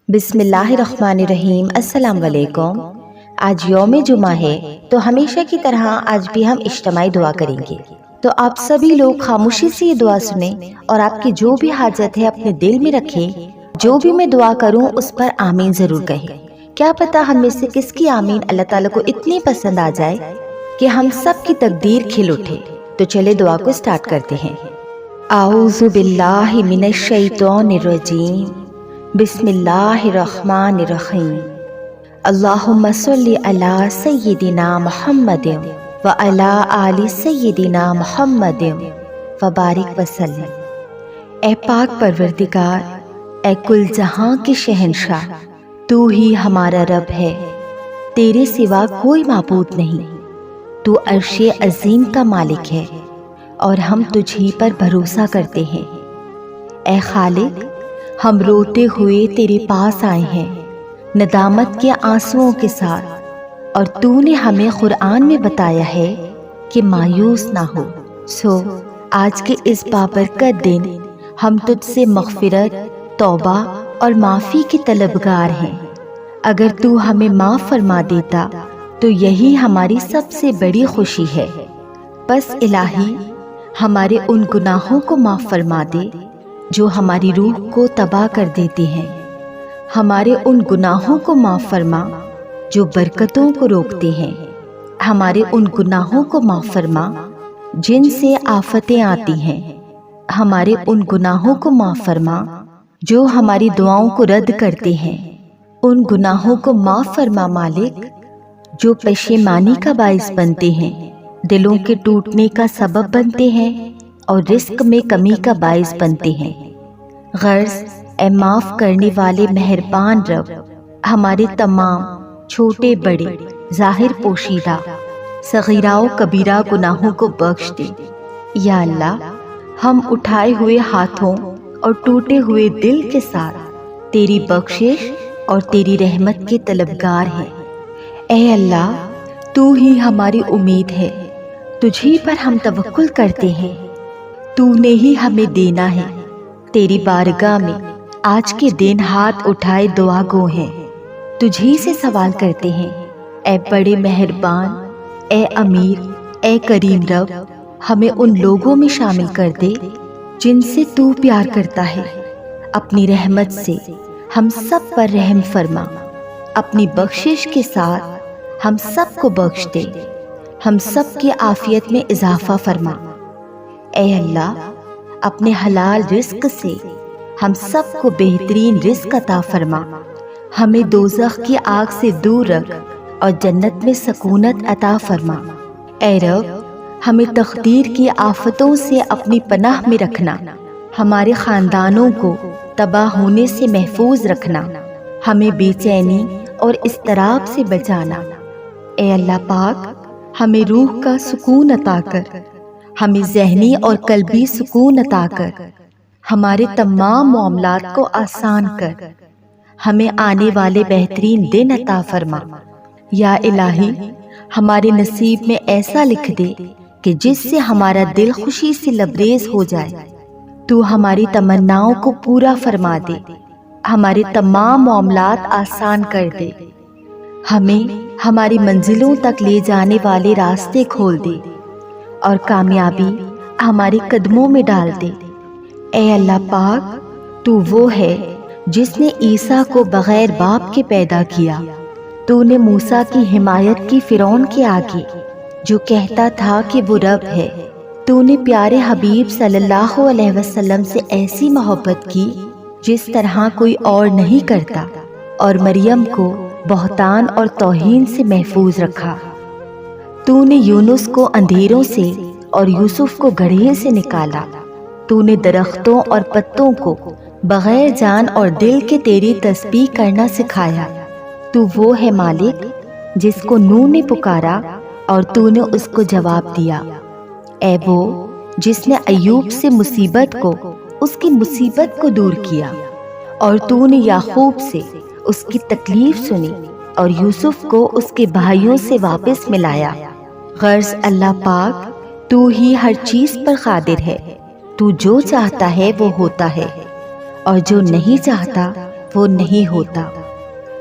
بسم اللہ الرحمن الرحیم۔ السلام علیکم۔ آج یوم جمعہ ہے تو ہمیشہ کی طرح آج بھی ہم اجتماعی دعا کریں گے، تو آپ سبھی لوگ خاموشی سے یہ دعا سنیں اور آپ کی جو بھی حاجت ہے اپنے دل میں رکھیں۔ جو بھی میں دعا کروں اس پر آمین ضرور کہیں۔ کیا پتا ہم میں سے کس کی آمین اللہ تعالیٰ کو اتنی پسند آ جائے کہ ہم سب کی تقدیر کھل اٹھے۔ تو چلے دعا کو سٹارٹ کرتے ہیں۔ اعوذ باللہ من الشیطان الرجیم، بسم اللہ الرحمن الرحیم۔ اللہم صلی علی سیدنا محمد وعلی آل سیدنا محمد وبارک وسلم۔ اے پاک پروردگار، اے کل جہاں کے شہنشاہ، تو ہی ہمارا رب ہے، تیرے سوا کوئی معبود نہیں۔ تو عرش عظیم کا مالک ہے اور ہم تجھ ہی پر بھروسہ کرتے ہیں۔ اے خالق، ہم روتے ہوئے تیرے پاس آئے ہیں ندامت کے آنسوؤں کے ساتھ، اور تو نے ہمیں قرآن میں بتایا ہے کہ مایوس نہ ہو۔ سو آج کے اس بابرکت دن ہم تجھ سے مغفرت، توبہ اور معافی کے طلبگار ہیں۔ اگر تو ہمیں معاف فرما دیتا تو یہی ہماری سب سے بڑی خوشی ہے۔ بس الہی، ہمارے ان گناہوں کو معاف فرما دے جو ہماری روح کو تباہ کر دیتے ہیں۔ ہمارے ان گناہوں کو معاف فرما جو برکتوں کو روکتے ہیں۔ ہمارے ان گناہوں کو معاف فرما جن سے آفتیں آتی ہیں۔ ہمارے ان گناہوں کو معاف فرما جو ہماری دعاؤں کو رد کرتے ہیں۔ ان گناہوں کو معاف فرما مالک جو پشیمانی کا باعث بنتے ہیں، دلوں کے ٹوٹنے کا سبب بنتے ہیں اور رزق میں کمی کا باعث بنتے ہیں۔ غرض اے معاف کرنے والے مہربان رب، ہمارے تمام چھوٹے بڑے، ظاہر پوشیدہ، صغیرہ و کبیرہ گناہوں کو بخش دے۔ یا اللہ، ہم اٹھائے ہوئے ہاتھوں اور ٹوٹے ہوئے دل کے ساتھ تیری بخشش اور تیری رحمت کے طلبگار ہیں۔ اے اللہ، تو ہی ہماری امید ہے، تجھی پر ہم توکل کرتے ہیں۔ تو نے ہی ہمیں دینا ہے، تیری بارگاہ میں آج کے دن ہاتھ اٹھائے دعا گو ہیں، تجھی سے سوال کرتے ہیں۔ اے بڑے مہربان، اے امیر، اے کریم رب، ہمیں ان لوگوں میں شامل کر دے جن سے تو پیار کرتا ہے۔ اپنی رحمت سے ہم سب پر رحم فرما، اپنی بخشش کے ساتھ ہم سب کو بخش دے، ہم سب کی عافیت میں اضافہ فرما۔ اے اللہ، اپنے حلال رزق سے ہم سب کو بہترین رزق عطا فرما، ہمیں دوزخ کی آگ سے دور رکھ اور جنت میں سکونت عطا فرما۔ اے رب، ہمیں تقدیر کی آفتوں سے اپنی پناہ میں رکھنا، ہمارے خاندانوں کو تباہ ہونے سے محفوظ رکھنا، ہمیں بے چینی اور اضطراب سے بچانا۔ اے اللہ پاک، ہمیں روح کا سکون عطا کر، ہمیں ذہنی اور قلبی سکون عطا کر، ہمارے تمام معاملات کو آسان کر، ہمیں آنے والے بہترین دن عطا فرما۔ یا الہی، ہمارے نصیب میں ایسا لکھ دے کہ جس سے ہمارا دل خوشی سے لبریز ہو جائے۔ تو ہماری تمناؤں کو پورا فرما دے، ہمارے تمام معاملات آسان کر دے، ہمیں ہماری منزلوں تک لے جانے والے راستے کھول دے اور کامیابی ہمارے قدموں میں ڈال دے۔ اے اللہ پاک، تو وہ ہے جس نے عیسیٰ کو بغیر باپ کے پیدا کیا۔ تو نے موسیٰ کی حمایت کی فرعون کے آگے، جو کہتا تھا کہ وہ رب ہے۔ تو نے پیارے حبیب صلی اللہ علیہ وسلم سے ایسی محبت کی جس طرح کوئی اور نہیں کرتا، اور مریم کو بہتان اور توہین سے محفوظ رکھا۔ تو نے یونس کو اندھیروں سے اور یوسف کو گڑھے سے نکالا۔ تو نے درختوں اور پتوں کو بغیر جان اور دل کے تیری تسبیح کرنا سکھایا۔ تو وہ ہے مالک جس کو نوح نے پکارا اور تو نے اس کو جواب دیا۔ اے وہ جس نے ایوب سے مصیبت کو، اس کی مصیبت کو دور کیا، اور تو نے یعقوب سے اس کی تکلیف سنی اور یوسف کو اس کے بھائیوں سے واپس ملایا۔ غرض اللہ پاک، تو ہی ہر چیز پر قادر ہے، تو جو چاہتا ہے وہ ہوتا ہے، اور جو نہیں چاہتا وہ نہیں ہوتا،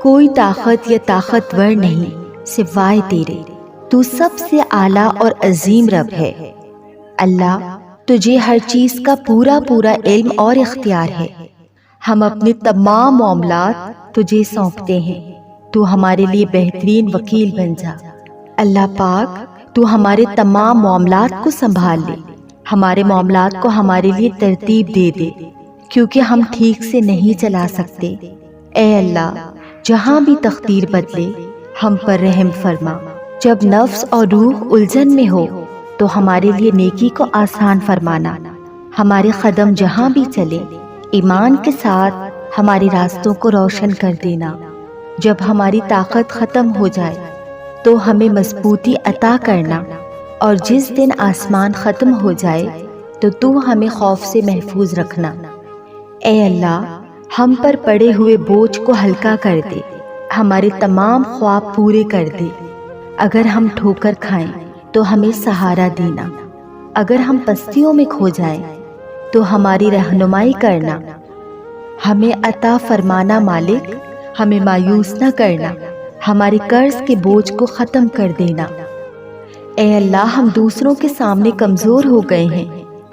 کوئی طاقت یا طاقتور نہیں سوائے تیرے، تو سب سے اعلیٰ اور عظیم رب ہے۔ اللہ، تجھے ہر چیز کا پورا علم اور اختیار ہے۔ ہم اپنے تمام معاملات تجھے سونپتے ہیں، تو ہمارے لیے بہترین وکیل بن جا۔ اللہ پاک، تو ہمارے تمام معاملات کو سنبھال لے، ہمارے معاملات کو ہمارے لیے ترتیب دے دے، کیونکہ ہم ٹھیک سے نہیں چلا سکتے۔ اے اللہ، جہاں بھی تقدیر بدلے ہم پر رحم فرما۔ جب نفس اور روح الجھن میں ہو تو ہمارے لیے نیکی کو آسان فرمانا۔ ہمارے قدم جہاں بھی چلے ایمان کے ساتھ ہمارے راستوں کو روشن کر دینا۔ جب ہماری طاقت ختم ہو جائے تو ہمیں مضبوطی عطا کرنا، اور جس دن آسمان ختم ہو جائے تو ہمیں خوف سے محفوظ رکھنا۔ اے اللہ، ہم پر پڑے ہوئے بوجھ کو ہلکا کر دے، ہمارے تمام خواب پورے کر دے۔ اگر ہم ٹھوکر کھائیں تو ہمیں سہارا دینا، اگر ہم پستیوں میں کھو جائیں تو ہماری رہنمائی کرنا۔ ہمیں عطا فرمانا مالک، ہمیں مایوس نہ کرنا، ہمارے قرض کے بوجھ کو ختم کر دینا۔ اے اللہ، ہم دوسروں کے سامنے کمزور ہو گئے ہیں،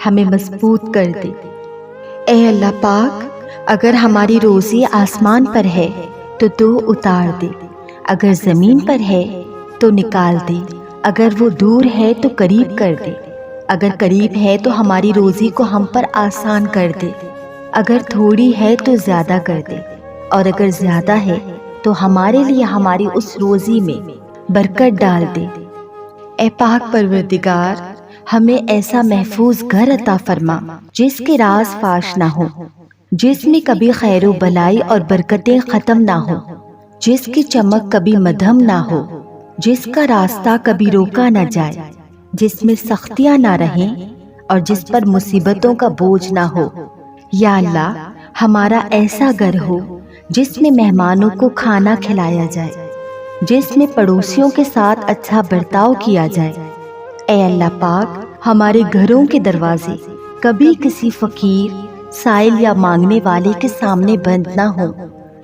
ہمیں مضبوط کر دے۔ اے اللہ پاک، اگر ہماری روزی آسمان پر ہے تو اتار دے، اگر زمین پر ہے تو نکال دے، اگر وہ دور ہے تو قریب کر دے، اگر قریب ہے تو ہماری روزی کو ہم پر آسان کر دے، اگر تھوڑی ہے تو زیادہ کر دے، اور اگر زیادہ ہے تو ہمارے لیے ہماری اس روزی میں برکت ڈال دے۔ اے پاک پروردگار، ہمیں ایسا محفوظ گھر عطا فرما جس کے راز فاش نہ ہو، جس میں کبھی خیر و بلائی اور برکتیں ختم نہ ہو، جس کی چمک کبھی مدھم نہ ہو، جس کا راستہ کبھی روکا نہ جائے، جس میں سختیاں نہ رہیں اور جس پر مصیبتوں کا بوجھ نہ ہو۔ یا اللہ، ہمارا ایسا گھر ہو جس میں مہمانوں کو کھانا کھلایا جائے، جس میں پڑوسیوں کے ساتھ اچھا برتاؤ کیا جائے۔ اے اللہ پاک، ہمارے گھروں کے دروازے کبھی کسی فقیر، سائل یا مانگنے والے کے سامنے بند نہ ہوں۔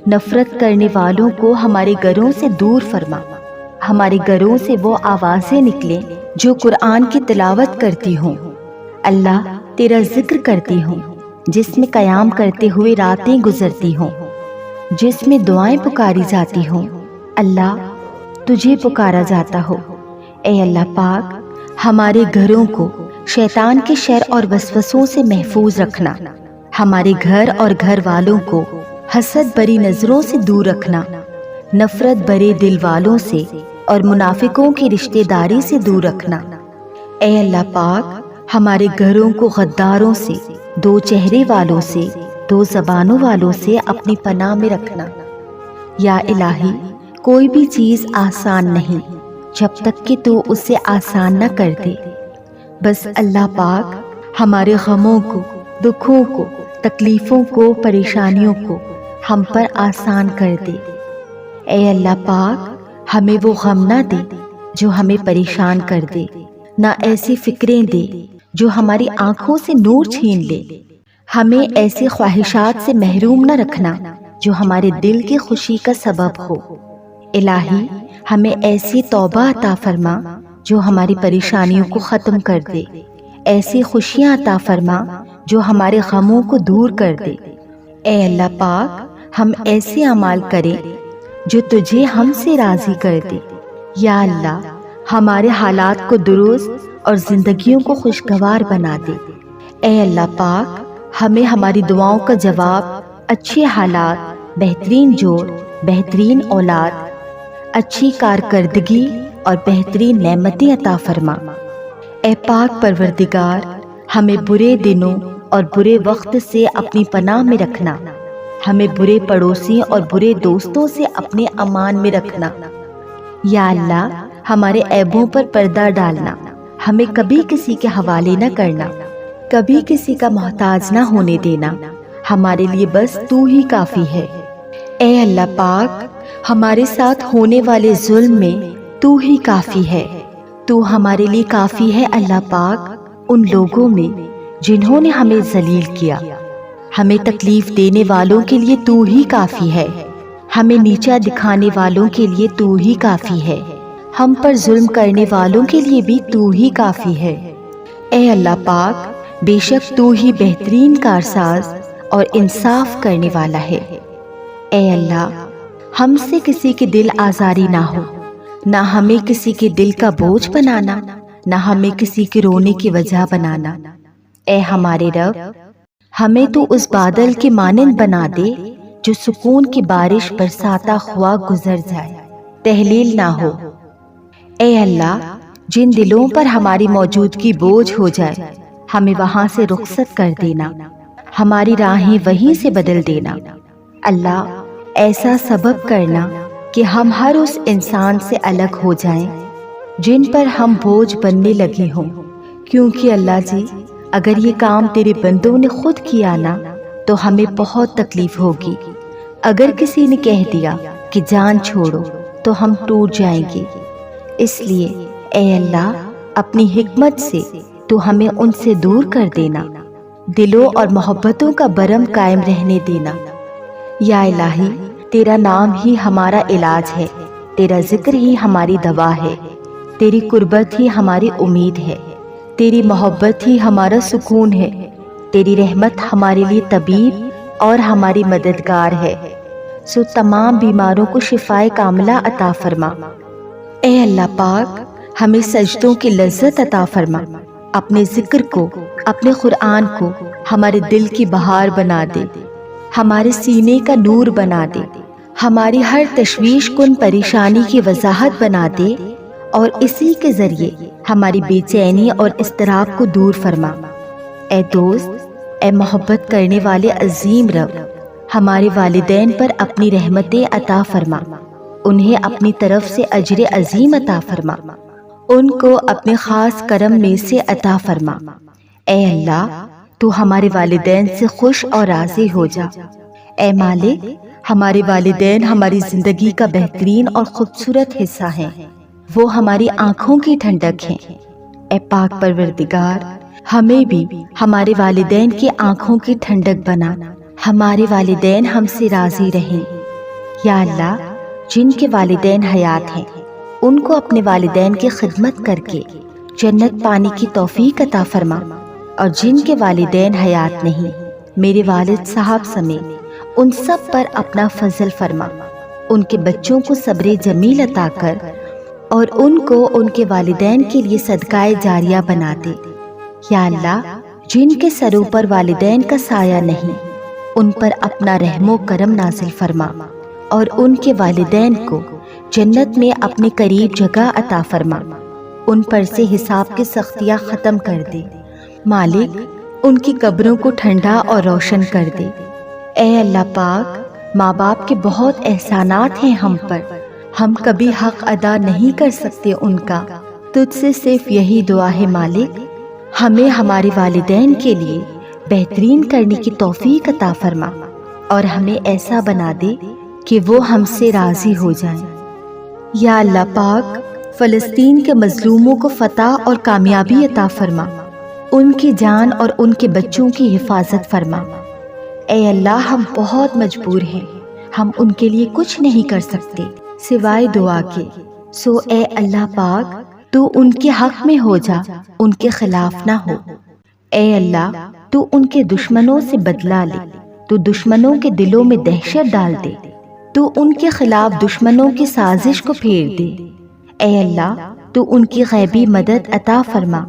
نفرت کرنے والوں کو ہمارے گھروں سے دور فرما۔ ہمارے گھروں سے وہ آوازیں نکلیں جو قرآن کی تلاوت کرتی ہوں، اللہ تیرا ذکر کرتی ہوں، جس میں قیام کرتے ہوئے راتیں گزرتی ہوں، جس میں دعائیں پکاری جاتی ہوں، اللہ تجھے پکارا جاتا ہو۔ اے اللہ پاک، ہمارے گھروں کو شیطان کے شر اور وسوسوں سے محفوظ رکھنا، ہمارے گھر اور گھر والوں کو حسد بری نظروں سے دور رکھنا، نفرت برے دل والوں سے اور منافقوں کی رشتہ داری سے دور رکھنا۔ اے اللہ پاک، ہمارے گھروں کو غداروں سے، دو چہرے والوں سے، دو زبانوں والوں سے اپنی پناہ میں رکھنا۔ یا الہی، کوئی بھی چیز آسان نہیں جب تک کہ تو اسے آسان نہ کر دے۔ بس اللہ پاک، ہمارے غموں کو، دکھوں کو، تکلیفوں کو، پریشانیوں کو ہم پر آسان کر دے۔ اے اللہ پاک، ہمیں وہ غم نہ دے جو ہمیں پریشان کر دے، نہ ایسی فکریں دے جو ہماری آنکھوں سے نور چھین لے۔ ہمیں ایسی خواہشات سے محروم نہ رکھنا جو ہمارے دل کی خوشی کا سبب ہو۔ الہی، ہمیں ایسی توبہ عطا فرما جو ہماری پریشانیوں کو ختم کر دے، ایسی خوشیاں عطا فرما جو ہمارے غموں کو دور کر دے۔ اے اللہ پاک، ہم ایسے اعمال کریں جو تجھے ہم سے راضی کر دے۔ یا اللہ، ہمارے حالات کو درست اور زندگیوں کو خوشگوار بنا دے۔ اے اللہ پاک، ہمیں ہماری دعاؤں کا جواب، اچھے حالات، بہترین جوڑ، بہترین اولاد، اچھی کارکردگی اور بہترین نعمتیں عطا فرما۔ اے پاک پروردگار، ہمیں برے دنوں اور برے وقت سے اپنی پناہ میں رکھنا، ہمیں برے پڑوسی اور برے دوستوں سے اپنے امان میں رکھنا۔ یا اللہ، ہمارے عیبوں پر پردہ ڈالنا، ہمیں کبھی کسی کے حوالے نہ کرنا، کبھی کسی کا محتاج نہ ہونے دینا، ہمارے لیے بس تو ہی کافی ہے۔ اے اللہ پاک، ہمارے ساتھ ہونے والے ظلم میں تو ہی کافی ہے، تو ہمارے لیے کافی ہے۔ اللہ پاک، ان لوگوں میں جنہوں نے ہمیں ذلیل کیا، ہمیں تکلیف دینے والوں کے لیے تو ہی کافی ہے، ہمیں نیچا دکھانے والوں کے لیے تو ہی کافی ہے، ہم پر ظلم کرنے والوں کے لیے بھی تو ہی کافی ہے۔ اے اللہ پاک، بے شک تو ہی بہترین کارساز اور انصاف کرنے والا ہے۔ اے اللہ، ہم سے کسی کی دل آزاری نہ ہو، نہ ہمیں کسی کے دل کا بوجھ بنانا، نہ ہمیں کسی کے رونے کی وجہ بنانا۔ اے ہمارے رب، ہمیں تو اس بادل کے مانند بنا دے جو سکون کی بارش برساتا ہوا گزر جائے، تحلیل نہ ہو۔ اے اللہ، جن دلوں پر ہماری موجودگی بوجھ ہو جائے، ہمیں وہاں سے رخصت کر دینا، ہماری راہیں وہیں سے بدل دینا۔ اللہ، ایسا سبب کرنا کہ ہم ہر اس انسان سے الگ ہو جائیں جن پر ہم بوجھ بننے لگے ہوں، کیونکہ اللہ جی، اگر یہ کام تیرے بندوں نے خود کیا نا تو ہمیں بہت تکلیف ہوگی۔ اگر کسی نے کہہ دیا کہ جان چھوڑو تو ہم ٹوٹ جائیں گے۔ اس لیے اے اللہ، اپنی حکمت سے تو ہمیں ان سے دور کر دینا، دلوں اور محبتوں کا برم قائم رہنے دینا۔ یا الہی، تیرا نام ہی ہمارا علاج ہے، تیرا ذکر ہی ہماری دوا ہے، تیری قربت ہی ہماری امید ہے، تیری محبت ہی ہمارا سکون ہے، تیری رحمت ہمارے لیے طبیب اور ہماری مددگار ہے۔ سو تمام بیماروں کو شفائے کاملہ عطا فرما۔ اے اللہ پاک، ہمیں سجدوں کی لذت عطا فرما، اپنے ذکر کو، اپنے قرآن کو ہمارے دل کی بہار بنا دے، ہمارے سینے کا نور بنا دے، ہماری ہر تشویش کن پریشانی کی وضاحت بنا دے، اور اسی کے ذریعے ہماری بے چینی اور اضطراب کو دور فرما۔ اے دوست، اے محبت کرنے والے عظیم رب، ہمارے والدین پر اپنی رحمتیں عطا فرما، انہیں اپنی طرف سے اجر عظیم عطا فرما، ان کو اپنے خاص کرم میں سے عطا فرما۔ اے اللہ، تو ہمارے والدین سے خوش اور راضی ہو جا۔ اے مالک، ہمارے والدین ہماری زندگی کا بہترین اور خوبصورت حصہ ہیں، وہ ہماری آنکھوں کی ٹھنڈک ہیں۔ اے پاک پروردگار، ہمیں بھی ہمارے والدین کی آنکھوں کی ٹھنڈک بنا، ہمارے والدین ہم سے راضی رہیں۔ یا اللہ، جن کے والدین حیات ہیں ان کو اپنے والدین کی خدمت کر کے جنت پانے کی توفیق عطا فرما، اور جن کے والدین حیات نہیں، میرے والد صاحب سمیت ان سب پر اپنا فضل فرما، ان کے بچوں کو صبر جمیل عطا کر، اور ان کو ان کے والدین کے لیے صدقہ جاریہ بنا دے۔ یا اللہ، جن کے سروں پر والدین کا سایہ نہیں، ان پر اپنا رحم و کرم نازل فرما، اور ان کے والدین کو جنت میں اپنے قریب جگہ عطا فرما، ان پر سے حساب کی سختیاں ختم کر دے۔ مالک، ان کی قبروں کو ٹھنڈا اور روشن کر دے۔ اے اللہ پاک، ماں باپ کے بہت احسانات ہیں ہم پر، ہم کبھی حق ادا نہیں کر سکتے ان کا، تجھ سے صرف یہی دعا ہے مالک، ہمیں ہمارے والدین کے لیے بہترین کرنے کی توفیق عطا فرما، اور ہمیں ایسا بنا دے کہ وہ ہم سے راضی ہو جائیں۔ یا اللہ پاک، فلسطین کے مظلوموں کو فتح اور کامیابی عطا فرما، ان کی جان اور ان کے بچوں کی حفاظت فرما۔ اے اللہ، ہم بہت مجبور ہیں، ہم ان کے لیے کچھ نہیں کر سکتے سوائے دعا کے، سو اے اللہ پاک، تو ان کے حق میں ہو جا، ان کے خلاف نہ ہو۔ اے اللہ، تو ان کے دشمنوں سے بدلہ لے، تو دشمنوں کے دلوں میں دہشت ڈال دے، تو ان کے خلاف دشمنوں کی سازش کو پھیر دے۔ اے اللہ، تو ان کی غیبی مدد عطا فرما،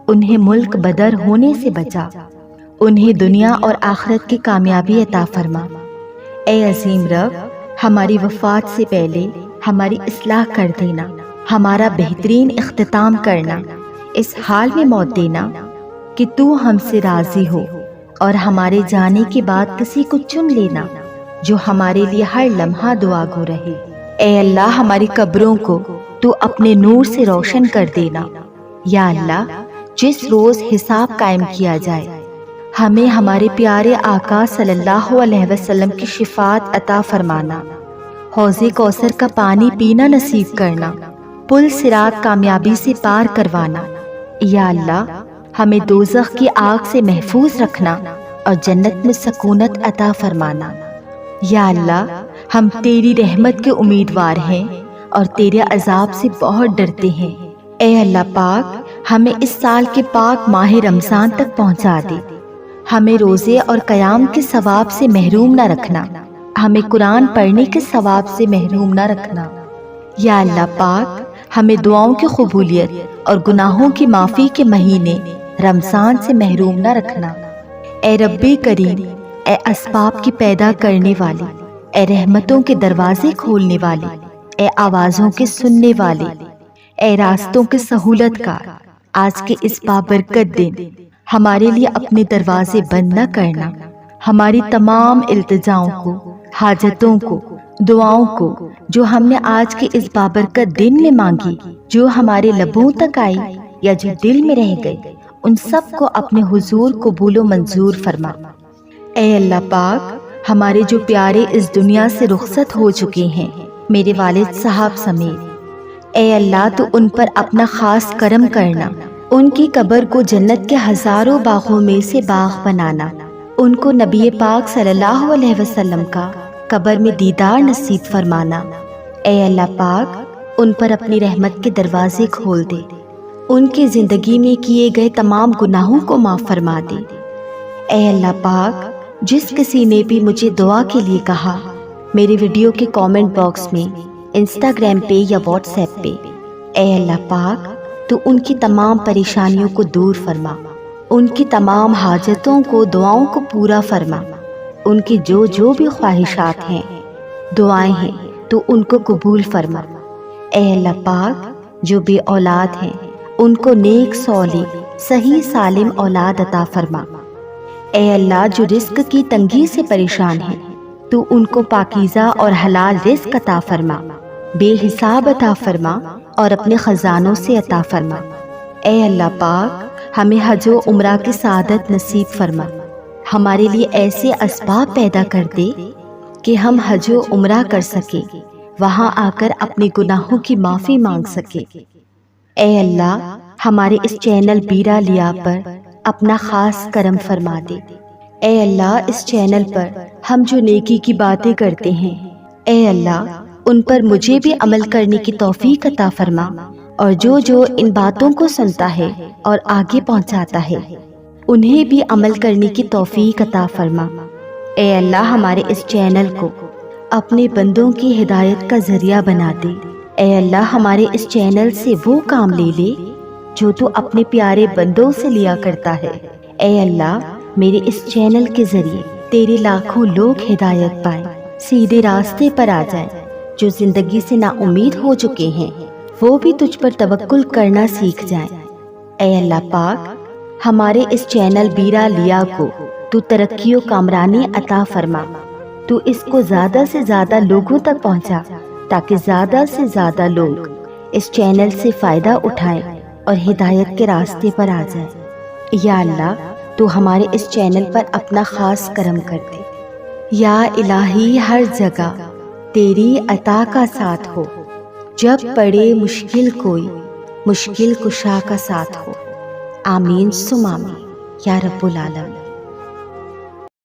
انہیں ملک بدر ہونے سے بچا، انہیں دنیا اور آخرت کی کامیابی عطا فرما۔ اے عظیم رب، ہماری وفات سے پہلے ہماری اصلاح کر دینا، ہمارا بہترین اختتام کرنا، اس حال میں موت دینا کہ تو ہم سے راضی ہو، اور ہمارے جانے کے بعد کسی کو چن لینا جو ہمارے لیے ہر لمحہ دعا گو رہے۔ اے اللہ، ہماری قبروں کو تو اپنے نور سے روشن کر دینا۔ یا اللہ، جس روز حساب قائم کیا جائے، ہمیں ہمارے پیارے آقا صلی اللہ علیہ وسلم کی شفاعت عطا فرمانا، حوض کوثر کا پانی پینا نصیب کرنا، پل صراط کامیابی سے پار کروانا۔ یا اللہ، ہمیں دوزخ کی آگ سے محفوظ رکھنا، اور جنت میں سکونت عطا فرمانا۔ یا اللہ، ہم تیری رحمت کے امیدوار ہیں اور تیرے عذاب سے بہت ڈرتے ہیں۔ اے اللہ پاک، ہمیں اس سال کے پاک ماہ رمضان تک پہنچا دے۔ ہمیں روزے اور قیام کے ثواب سے محروم نہ رکھنا، ہمیں قرآن پڑھنے کے ثواب سے محروم نہ رکھنا۔ یا اللہ پاک، ہمیں دعاؤں کی قبولیت اور گناہوں کی معافی کے مہینے رمضان سے محروم نہ رکھنا۔ اے رب کریم، اے اسباب کی پیدا کرنے والے، اے رحمتوں کے دروازے کھولنے والے، اے آوازوں کے سننے والے، اے راستوں کے سہولت کار، آج کے اس بابرکت دن ہمارے لیے اپنے دروازے بند نہ کرنا۔ ہماری تمام التجاؤں کو، حاجتوں کو، دعاؤں کو جو ہم نے آج کے اس بابرکت دن میں مانگی، جو ہمارے لبوں تک آئی یا جو دل میں رہ گئی، ان سب کو اپنے حضور قبول و منظور فرما۔ اے اللہ پاک، ہمارے جو پیارے اس دنیا سے رخصت ہو چکے ہیں، میرے والد صاحب سمیت، اے اللہ تو ان پر اپنا خاص کرم کرنا، ان کی قبر کو جنت کے ہزاروں باغوں میں سے باغ بنانا، ان کو نبی پاک صلی اللہ علیہ وسلم کا قبر میں دیدار نصیب فرمانا۔ اے اللہ پاک، ان پر اپنی رحمت کے دروازے کھول دے، ان کی زندگی میں کیے گئے تمام گناہوں کو معاف فرما دے۔ اے اللہ پاک، جس کسی نے بھی مجھے دعا کے لیے کہا، میرے ویڈیو کے کامنٹ باکس میں، انسٹاگرام پہ یا واٹس ایپ پہ، اے اللہ پاک تو ان کی تمام پریشانیوں کو دور فرما، ان کی تمام حاجتوں کو، دعاؤں کو پورا فرما، ان کی جو بھی خواہشات ہیں، دعائیں ہیں، تو ان کو قبول فرما۔ اے اللہ پاک، جو بے اولاد ہیں ان کو نیک صالح صحیح سالم اولاد عطا فرما۔ اے اللہ، جو رزق کی تنگی سے پریشان ہیں تو ان کو پاکیزہ اور حلال رزق عطا فرما، بے حساب عطا فرما اور اپنے خزانوں سے عطا فرما۔ اے اللہ پاک، ہمیں حج و عمرہ کی سعادت نصیب فرما، ہمارے لیے ایسے اسباب پیدا کر دے کہ ہم حج و عمرہ کر سکے، وہاں آ کر اپنے گناہوں کی معافی مانگ سکے۔ اے اللہ، ہمارے اس چینل بیرا لیا پر اپنا خاص کرم فرما دے۔ اے اللہ، اس چینل پر ہم جو نیکی کی باتیں کرتے ہیں، اے اللہ ان پر مجھے بھی عمل کرنے کی توفیق عطا فرما، اور جو ان باتوں کو سنتا ہے اور آگے پہنچاتا ہے انہیں بھی عمل کرنے کی توفیق عطا فرما۔ اے اللہ، ہمارے اس چینل کو اپنے بندوں کی ہدایت کا ذریعہ بنا دے۔ اے اللہ، ہمارے اس چینل سے وہ کام لے لے جو تو اپنے پیارے بندوں سے لیا کرتا ہے۔ اے اللہ، میرے اس چینل کے ذریعے تیرے لاکھوں لوگ ہدایت پائیں، سیدھے راستے پر آ جائیں، جو زندگی سے نا امید ہو چکے ہیں وہ بھی تجھ پر توکل کرنا سیکھ جائیں۔ اے اللہ پاک، ہمارے اس چینل بیرا لیا کو تو ترقی و کامرانی عطا فرما، تو اس کو زیادہ سے زیادہ لوگوں تک پہنچا تاکہ زیادہ سے زیادہ لوگ اس چینل سے فائدہ اٹھائیں اور ہدایت کے راستے پر آ جائیں۔ یا اللہ، تو ہمارے اس چینل پر اپنا خاص کرم کر دے۔ یا الہی، ہر جگہ تیری عطا کا ساتھ ہو، جب پڑے مشکل کوئی مشکل کشا کا ساتھ ہو۔ آمین ثم آمین یا رب العالمین۔